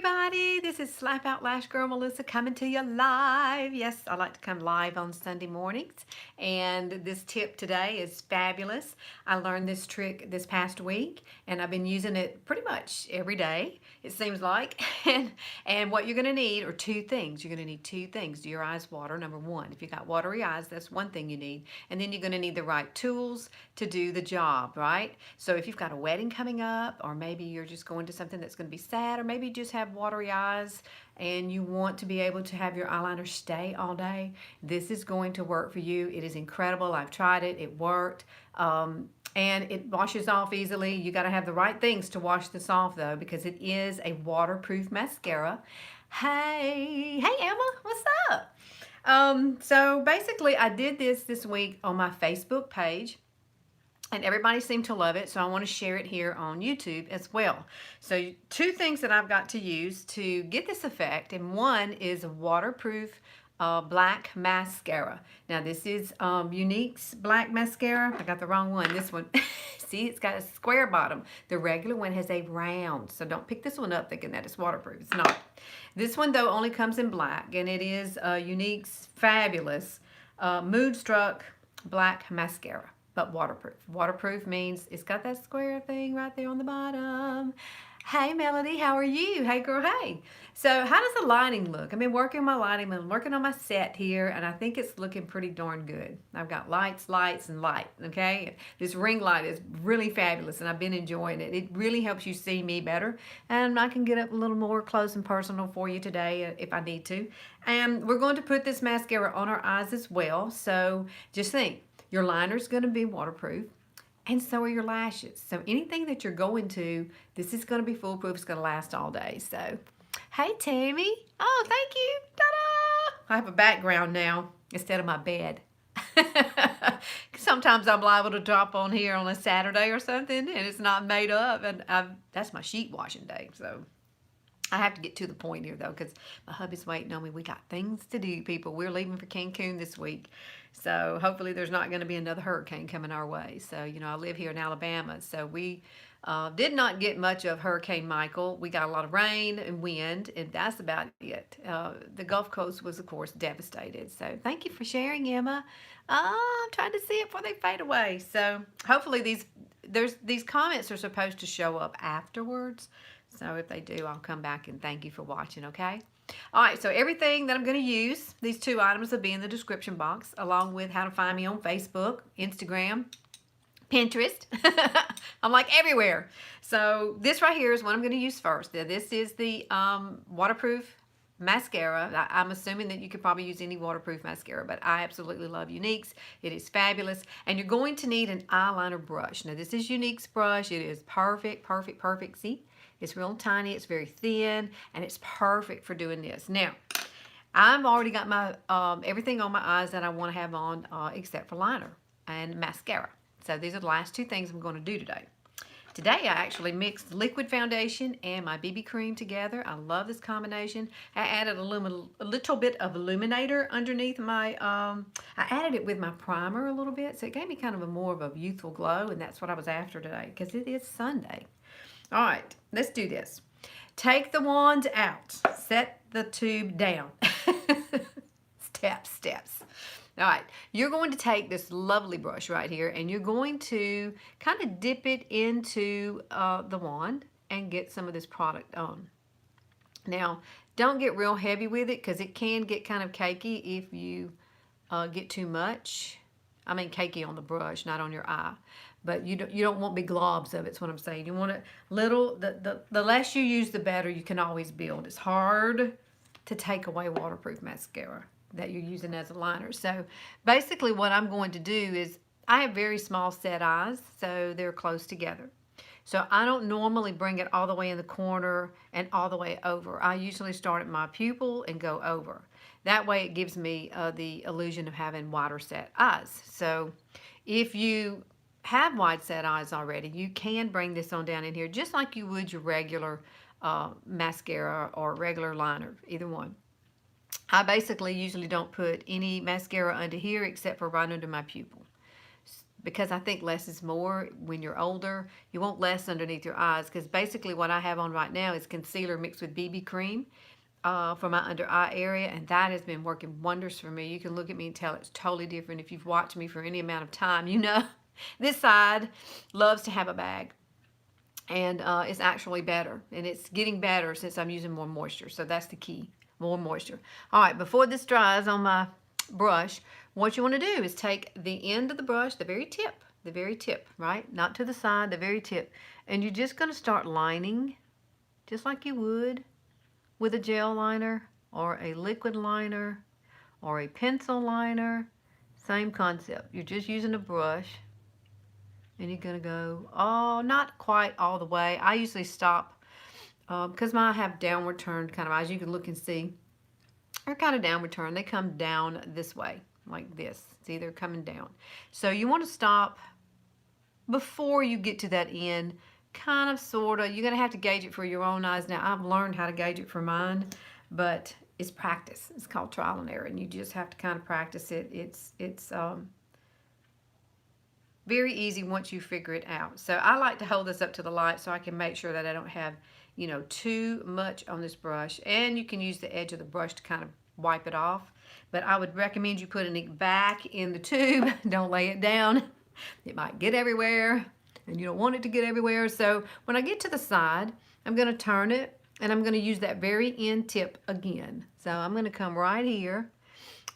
everybody. This is Slap Out Lash Girl Melissa coming to you live. Yes, I like to come live on Sunday mornings. And this tip today is fabulous. I learned this trick this past week and I've been using it pretty much every day, it seems like. And what you're going to need are two things. You're going to need two things. Do your eyes water, number one. If you got watery eyes, that's one thing you need. And then you're going to need the right tools to do the job, right? So if you've got a wedding coming up, or maybe you're just going to something that's going to be sad, or maybe you just have watery eyes and you want to be able to have your eyeliner stay all day, this is going to work for you. It is incredible. I've tried it. It worked. And it washes off easily. You got to have the right things to wash this off though, because it is a waterproof mascara. Hey Emma, what's up? So basically I did this week on my Facebook page, and everybody seemed to love it, so I want to share it here on YouTube as well. So two things that I've got to use to get this effect, and one is a waterproof black mascara. Now this is Younique's black mascara. I got the wrong one. This one, see, it's got a square bottom. The regular one has a round, so don't pick this one up thinking that it's waterproof. It's not. This one though only comes in black, and it is Younique's fabulous Moodstruck black mascara, but waterproof. Waterproof means it's got that square thing right there on the bottom. Hey Melody, how are you? Hey girl, hey. So how does the lighting look? I've been working on my lighting. I'm working on my set here, and I think it's looking pretty darn good. I've got lights, and light, okay? This ring light is really fabulous, and I've been enjoying it. It really helps you see me better, and I can get up a little more close and personal for you today if I need to. And we're going to put this mascara on our eyes as well, so just think, your liner's going to be waterproof, and so are your lashes. So anything that you're going to, this is going to be foolproof. It's going to last all day. So, hey Tammy. Oh, thank you. Ta-da! I have a background now instead of my bed. Sometimes I'm liable to drop on here on a Saturday or something, and it's not made up, and that's my sheet washing day. So I have to get to the point here, though, because my hubby's waiting on me. We got things to do, people. We're leaving for Cancun this week. So hopefully there's not going to be another hurricane coming our way. So, you know, I live here in Alabama. So we did not get much of Hurricane Michael. We got a lot of rain and wind, and that's about it. The Gulf Coast was, of course, devastated. So thank you for sharing, Emma. I'm trying to see it before they fade away. So hopefully these comments are supposed to show up afterwards. So if they do, I'll come back and thank you for watching, okay? All right, so everything that I'm going to use, these two items will be in the description box, along with how to find me on Facebook, Instagram, Pinterest. I'm like everywhere. So this right here is what I'm going to use first. Now, this is the waterproof mascara. I'm assuming that you could probably use any waterproof mascara, but I absolutely love Younique's. It is fabulous. And you're going to need an eyeliner brush. Now, this is Younique's brush. It is perfect, perfect, perfect. See? It's real tiny, it's very thin, and it's perfect for doing this. Now, I've already got my everything on my eyes that I want to have on except for liner and mascara. So these are the last two things I'm going to do today. Today I actually mixed liquid foundation and my BB cream together. I love this combination. I added a little bit of illuminator underneath my, I added it with my primer a little bit, so it gave me kind of more of a youthful glow, and that's what I was after today because it is Sunday. All right, let's do this. Take the wand out. Set the tube down. Steps. All right, you're going to take this lovely brush right here, and you're going to kind of dip it into the wand and get some of this product on. Now, don't get real heavy with it because it can get kind of cakey if you get too much. I mean cakey on the brush, not on your eye. But you don't want big globs of it, is what I'm saying. You want it little, the less you use, the better. You can always build. It's hard to take away waterproof mascara that you're using as a liner. So basically what I'm going to do is, I have very small set eyes, so they're close together. So I don't normally bring it all the way in the corner and all the way over. I usually start at my pupil and go over. That way it gives me the illusion of having wider set eyes. So if you have wide set eyes already, you can bring this on down in here just like you would your regular mascara or regular liner, either one. I basically usually don't put any mascara under here except for right under my pupil. because I think less is more when you're older. You want less underneath your eyes, because basically what I have on right now is concealer mixed with BB cream for my under eye area, and that has been working wonders for me. You can look at me and tell it's totally different. If you've watched me for any amount of time, you know this side loves to have a bag, and it's actually better, and it's getting better since I'm using more moisture. So that's the key, more moisture. All right, before this dries on my brush, what you want to do is take the end of the brush, the very tip, right? Not to the side, the very tip. And you're just going to start lining just like you would with a gel liner or a liquid liner or a pencil liner. Same concept. You're just using a brush, and you're going to go, oh, not quite all the way. I usually stop because I have downward turned kind of eyes. You can look and see. They're kind of downward turned. They come down this way, like this. See, they're coming down. So you want to stop before you get to that end, kind of, sort of. You're going to have to gauge it for your own eyes. Now, I've learned how to gauge it for mine, but it's practice. It's called trial and error, and you just have to kind of practice it. It's very easy once you figure it out. So I like to hold this up to the light so I can make sure that I don't have, you know, too much on this brush. And you can use the edge of the brush to kind of wipe it off. But I would recommend you putting it back in the tube. Don't lay it down. It might get everywhere, and you don't want it to get everywhere. So when I get to the side, I'm going to turn it, and I'm going to use that very end tip again. So I'm going to come right here,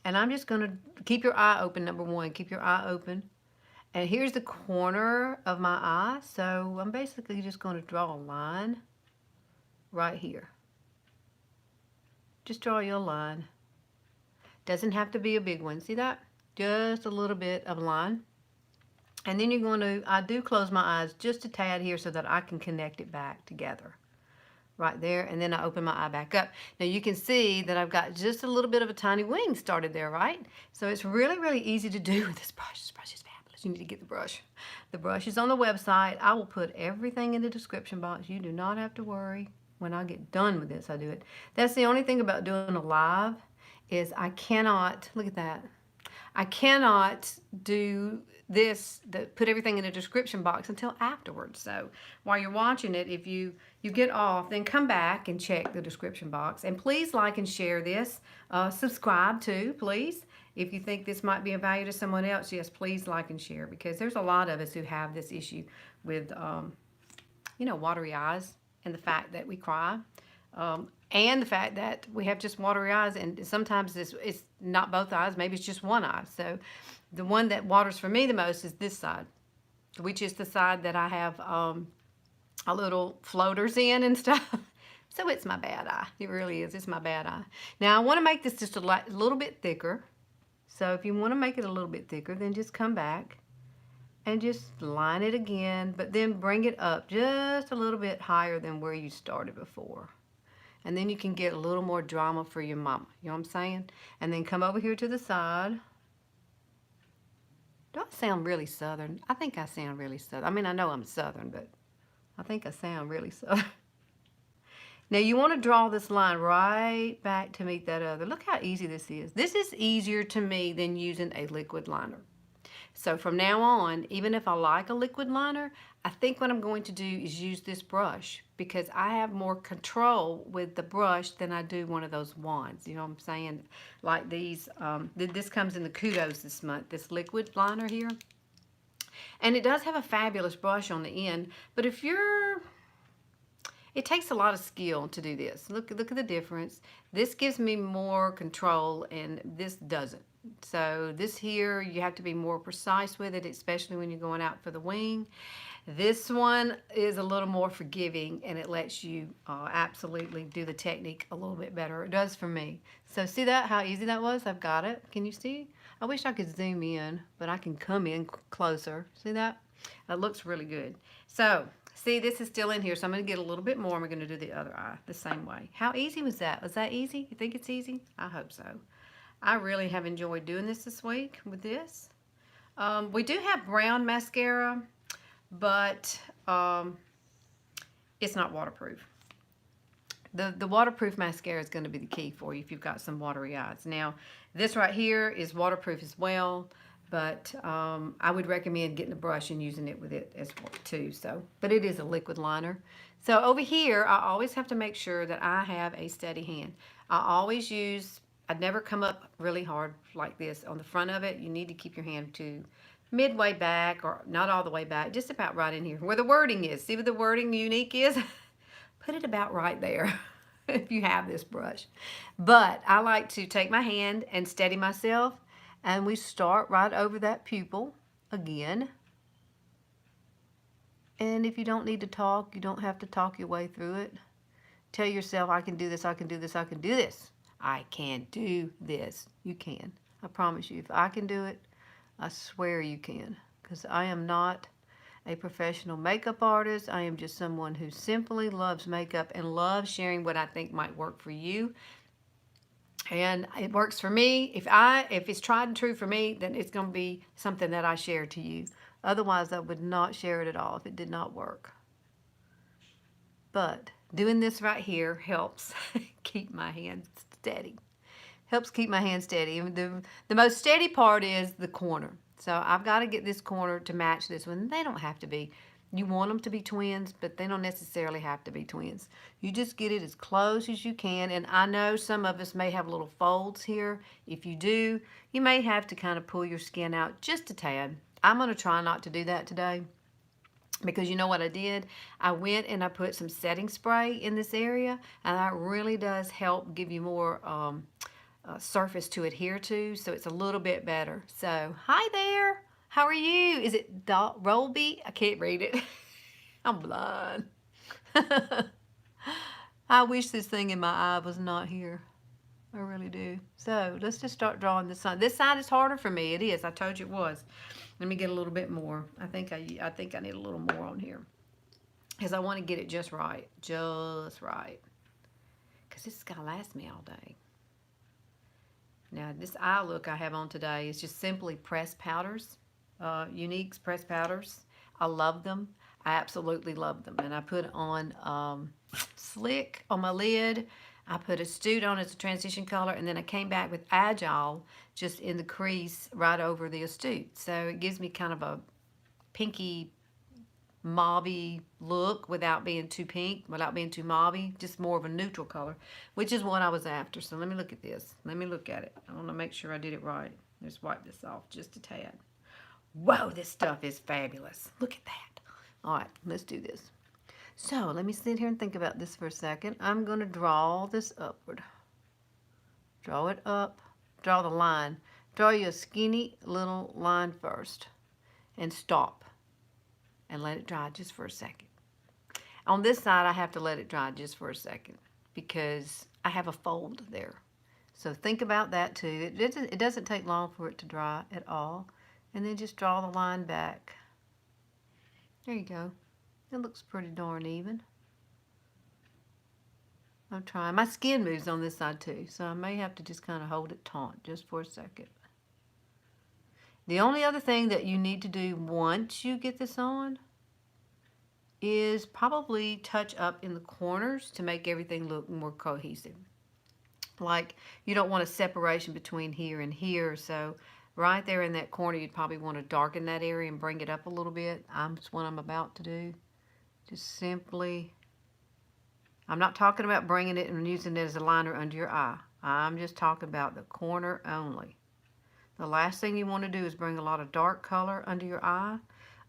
and I'm just going to keep your eye open, number one. Keep your eye open. And here's the corner of my eye. So I'm basically just going to draw a line right here. Just draw your line. Doesn't have to be a big one. See that? Just a little bit of line. And then you're going to, I do close my eyes just a tad here so that I can connect it back together. Right there. And then I open my eye back up. Now you can see that I've got just a little bit of a tiny wing started there, right? So it's really, really easy to do with this brush. This brush is fabulous. You need to get the brush. The brush is on the website. I will put everything in the description box. You do not have to worry. When I get done with this, I do it. That's the only thing about doing a live is I cannot, look at that. I cannot do this, put everything in the description box until afterwards. So while you're watching it, if you get off, then come back and check the description box. And please like and share this. Subscribe too, please. If you think this might be of value to someone else, yes, please like and share, because there's a lot of us who have this issue with, you know, watery eyes, and the fact that we cry. And the fact that we have just watery eyes, and sometimes it's not both eyes, maybe it's just one eye. So the one that waters for me the most is this side, which is the side that I have a little floaters in and stuff. So it's my bad eye. It really is. It's my bad eye. Now I want to make this just a little bit thicker. So if you want to make it a little bit thicker, then just come back and just line it again, but then bring it up just a little bit higher than where you started before. And then you can get a little more drama for your mama. You know what I'm saying? And then come over here to the side. Do I sound really Southern? I think I sound really Southern. I mean, I know I'm Southern, but I think I sound really Southern. Now you want to draw this line right back to meet that other. Look how easy this is. This is easier to me than using a liquid liner. So from now on, even if I like a liquid liner, I think what I'm going to do is use this brush, because I have more control with the brush than I do one of those wands. You know what I'm saying? Like these, this comes in the Kudos this month, this liquid liner here. And it does have a fabulous brush on the end, but if you're, it takes a lot of skill to do this. Look at the difference. This gives me more control, and this doesn't. So this here, you have to be more precise with it, especially when you're going out for the wing. This one is a little more forgiving, and it lets you absolutely do the technique a little bit better. It does for me. So see that, how easy that was? I've got it. Can you see? I wish I could zoom in, but I can come in closer. See that? That looks really good. So see, this is still in here, so I'm going to get a little bit more, and we're going to do the other eye the same way. How easy was that? Was that easy? You think it's easy? I hope so. I really have enjoyed doing this week with this. We do have brown mascara, but it's not waterproof. The waterproof mascara is going to be the key for you if you've got some watery eyes. Now, this right here is waterproof as well. But I would recommend getting a brush and using it with it as well too. So, but it is a liquid liner. So over here, I always have to make sure that I have a steady hand. I always use, I'd never come up really hard like this. On the front of it, you need to keep your hand to midway back, or not all the way back, just about right in here where the wording is. See where the wording Younique is? Put it about right there if you have this brush. But I like to take my hand and steady myself, and we start right over that pupil again. And if you don't need to talk, you don't have to talk your way through it. Tell yourself, I can do this, I can do this, I can do this. I can do this. You can. I promise you, if I can do it, I swear you can. Because I am not a professional makeup artist. I am just someone who simply loves makeup and loves sharing what I think might work for you. And it works for me. If it's tried and true for me, then it's going to be something that I share to you. Otherwise, I would not share it at all if it did not work. But doing this right here helps keep my hands steady. Helps keep my hand steady. And the most steady part is the corner. So I've got to get this corner to match this one. They don't have to be. You want them to be twins, but they don't necessarily have to be twins. You just get it as close as you can. And I know some of us may have little folds here. If you do, you may have to kind of pull your skin out just a tad. I'm going to try not to do that today. Because you know what I did? I went and I put some setting spray in this area, and that really does help give you more surface to adhere to, so it's a little bit better. So, hi there. How are you? Is it Rolby? I can't read it. I'm blind. I wish this thing in my eye was not here. I really do. So, let's just start drawing this side. This side is harder for me. It is. I told you it was. Let me get a little bit more. I think I need a little more on here, because I want to get it just right. Just right. Because this is going to last me all day. Now, this eye look I have on today is just simply pressed powders. Younique's pressed powders. I love them. I absolutely love them. And I put on Slick on my lid. I put Astute on as a transition color, and then I came back with Agile just in the crease right over the Astute. So it gives me kind of a pinky, mauvey look without being too pink, without being too mauvey, just more of a neutral color, which is what I was after. So let me look at this. Let me look at it. I want to make sure I did it right. Let's wipe this off just a tad. Whoa, this stuff is fabulous. Look at that. All right, let's do this. So let me sit here and think about this for a second. I'm going to draw this upward. Draw it up. Draw the line. Draw you a skinny little line first. And stop. And let it dry just for a second. On this side, I have to let it dry just for a second, because I have a fold there. So think about that too. It doesn't take long for it to dry at all. And then just draw the line back. There you go. It looks pretty darn even. I'm trying. My skin moves on this side too, so I may have to just kind of hold it taut just for a second. The only other thing that you need to do once you get this on is probably touch up in the corners to make everything look more cohesive. Like, you don't want a separation between here and here, so right there in that corner, you'd probably want to darken that area and bring it up a little bit. That's what I'm about to do. Just simply, I'm not talking about bringing it and using it as a liner under your eye. I'm just talking about the corner only. The last thing you want to do is bring a lot of dark color under your eye,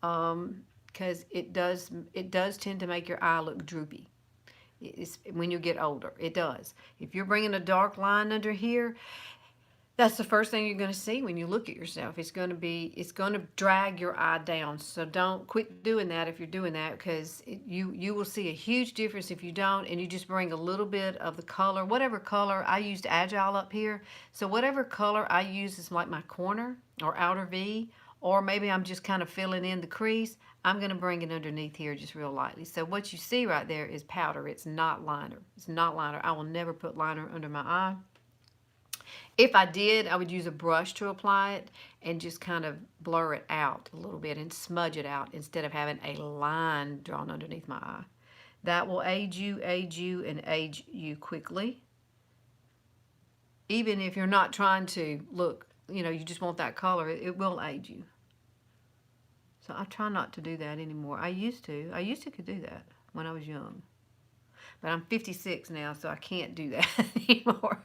because it does tend to make your eye look droopy. When you get older, it does. If you're bringing a dark line under here, that's the first thing you're going to see when you look at yourself. It's going to drag your eye down. So don't quit doing that if you're doing that, because you will see a huge difference if you don't, and you just bring a little bit of the color, whatever color. I used Agile up here. So whatever color I use is like my corner or outer V, or maybe I'm just kind of filling in the crease. I'm going to bring it underneath here just real lightly. So what you see right there is powder. It's not liner. It's not liner. I will never put liner under my eye. If I did, I would use a brush to apply it and just kind of blur it out a little bit and smudge it out instead of having a line drawn underneath my eye. That will age you, and age you quickly. Even if you're not trying to look you know, you just want that color, it will age you. So I try not to do that anymore. I used to. I used to could do that when I was young. But I'm 56 now, so I can't do that anymore.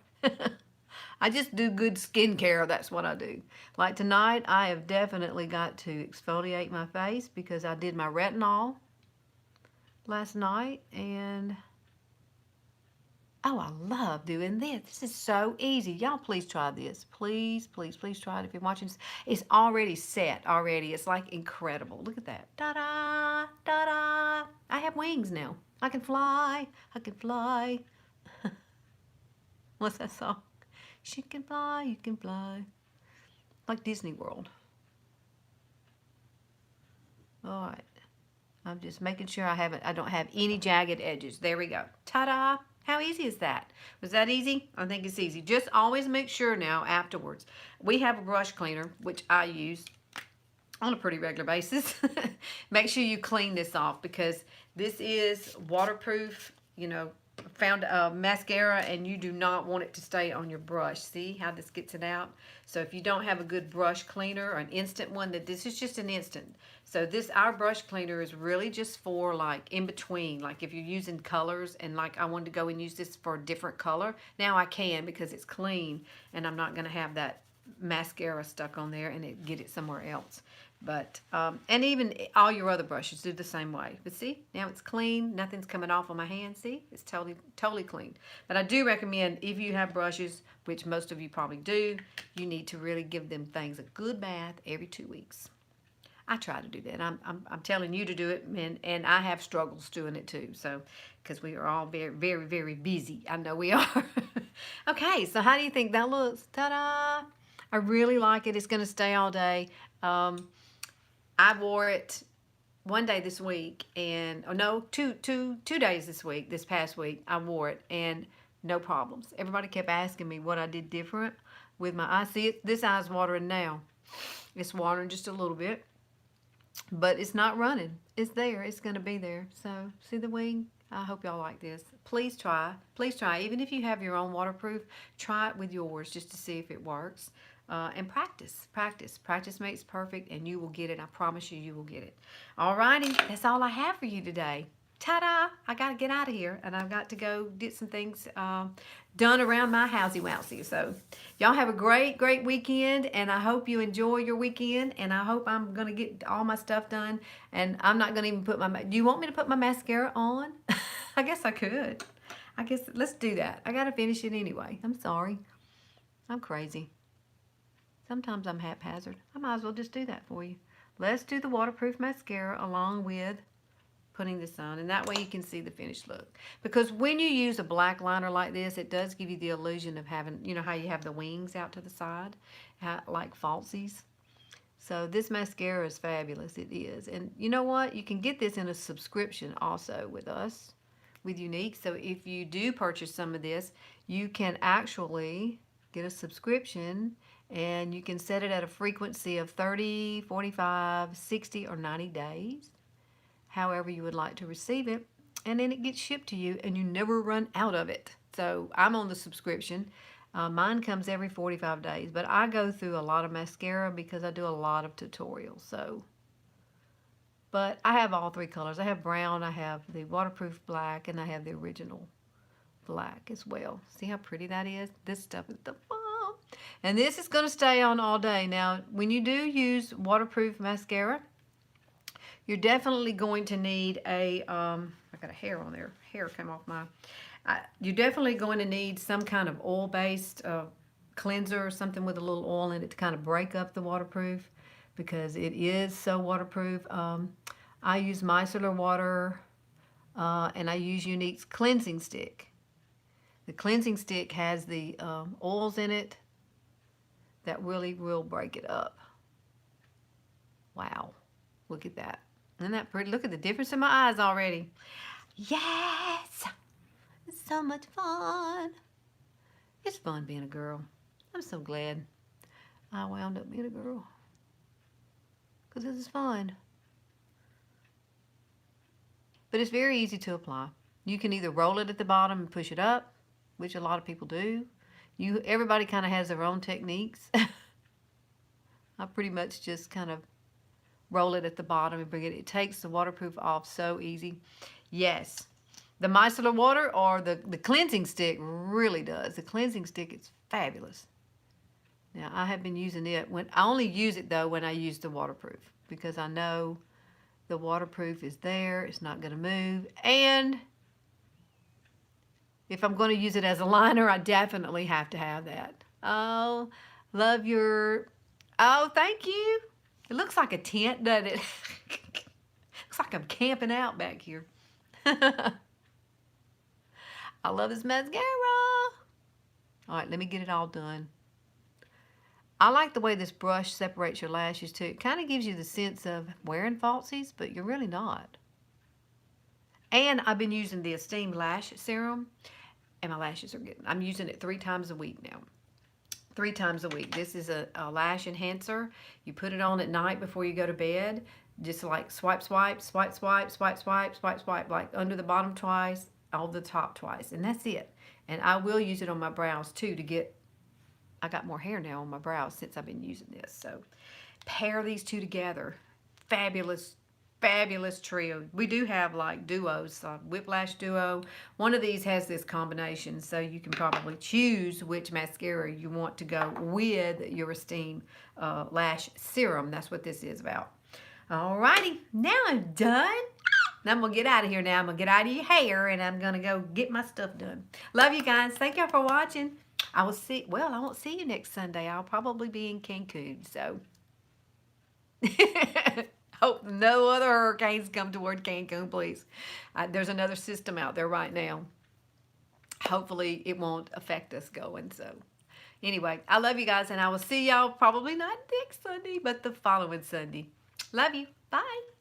I just do good skincare. That's what I do. Like tonight, I have definitely got to exfoliate my face because I did my retinol last night. And, oh, I love doing this. This is so easy. Y'all, please try this. Please, please, please try it if you're watching this. It's already set already. It's like incredible. Look at that. Ta-da, ta-da. I have wings now. I can fly. I can fly. What's that song? She can fly, you can fly. Like Disney World. All right. I'm just making sure I don't have any jagged edges. There we go. Ta-da! How easy is that? Was that easy? I think it's easy. Just always make sure now afterwards. We have a brush cleaner, which I use on a pretty regular basis. Make sure you clean this off because this is waterproof, you know, found mascara, and you do not want it to stay on your brush. See how this gets it out? So if you don't have a good brush cleaner or an instant one, that this is just an instant. So our brush cleaner is really just for like in between, like if you're using colors and like I wanted to go and use this for a different color, now I can because it's clean and I'm not going to have that mascara stuck on there and get it somewhere else. But and even all your other brushes do the same way. But see, now it's clean. Nothing's coming off on my hand. See, it's totally clean. But I do recommend if you have brushes, which most of you probably do, you need to really give them things a good bath every 2 weeks. I try to do that. I'm telling you to do it, and I have struggles doing it too. So, because we are all very, very, very busy. I know we are. Okay, so how do you think that looks? Ta-da! I really like it. It's going to stay all day. I wore it one day this week, and two days this week. This past week, I wore it, and no problems. Everybody kept asking me what I did different with my eye. See, this eye's watering now. It's watering just a little bit, but it's not running. It's there. It's going to be there. So, see the wing? I hope y'all like this. Please try. Please try. Even if you have your own waterproof, try it with yours just to see if it works. And practice. Practice makes perfect, and you will get it. I promise you, you will get it. Alrighty, that's all I have for you today. Ta-da! I got to get out of here, and I've got to go get some things done around my housey-wousey. So, y'all have a great, great weekend, and I hope you enjoy your weekend, and I hope I'm going to get all my stuff done, and I'm not going to even put my... Do you want me to put my mascara on? I guess I could. I guess let's do that. I got to finish it anyway. I'm sorry. I'm crazy. Sometimes I'm haphazard. I might as well just do that for you. Let's do the waterproof mascara along with putting this on. And that way you can see the finished look. Because when you use a black liner like this, it does give you the illusion of having, you know how you have the wings out to the side, like falsies. So this mascara is fabulous. It is. And you know what? You can get this in a subscription also with us, with Younique. So if you do purchase some of this, you can actually get a subscription, and you can set it at a frequency of 30, 45, 60, or 90 days, however you would like to receive it. And then it gets shipped to you, and you never run out of it. So I'm on the subscription. Mine comes every 45 days, but I go through a lot of mascara because I do a lot of tutorials. So, but I have all three colors. I have brown, I have the waterproof black, and I have the original black as well. See how pretty that is? This stuff is the fun. And this is going to stay on all day. Now, when you do use waterproof mascara, you're definitely going to need a, I got a hair on there. Hair came off my, you're definitely going to need some kind of oil-based cleanser or something with a little oil in it to kind of break up the waterproof because it is so waterproof. I use micellar water and I use Younique's cleansing stick. The cleansing stick has the oils in it that really will break it up. Wow. Look at that. Isn't that pretty? Look at the difference in my eyes already. Yes! It's so much fun. It's fun being a girl. I'm so glad I wound up being a girl. Because this is fun. But it's very easy to apply. You can either roll it at the bottom and push it up, which a lot of people do. Everybody kind of has their own techniques. I pretty much just kind of roll it at the bottom and bring it. It takes the waterproof off so easy. Yes, the micellar water or the cleansing stick really does. The cleansing stick is fabulous. Now, I have been using it when I only use it though when I use the waterproof because I know the waterproof is there. It's not going to move. And if I'm going to use it as a liner, I definitely have to have that. Oh, love your... Oh, thank you. It looks like a tent, doesn't it? Looks like I'm camping out back here. I love this mascara. All right, let me get it all done. I like the way this brush separates your lashes too. It kind of gives you the sense of wearing falsies, but you're really not. And I've been using the Esteem Lash Serum, and my lashes are getting... I'm using it 3 times a week now. 3 times a week. This is a lash enhancer. You put it on at night before you go to bed. Just like swipe, swipe, swipe, swipe, swipe, swipe, swipe, swipe, like under the bottom twice, over the top twice, and that's it. And I will use it on my brows too to get... I got more hair now on my brows since I've been using this. So pair these two together. Fabulous, fabulous trio. We do have like duos, Whiplash Duo. One of these has this combination, so you can probably choose which mascara you want to go with your Esteem Lash Serum. That's what this is about. Alrighty, now I'm done. Now I'm going to get out of here now. I'm going to get out of your hair, and I'm going to go get my stuff done. Love you guys. Thank y'all for watching. I won't see you next Sunday. I'll probably be in Cancun, so hope no other hurricanes come toward Cancun, please. There's another system out there right now. Hopefully it won't affect us going, so anyway, I love you guys, and I will see y'all probably not next Sunday, but the following Sunday. Love you. Bye.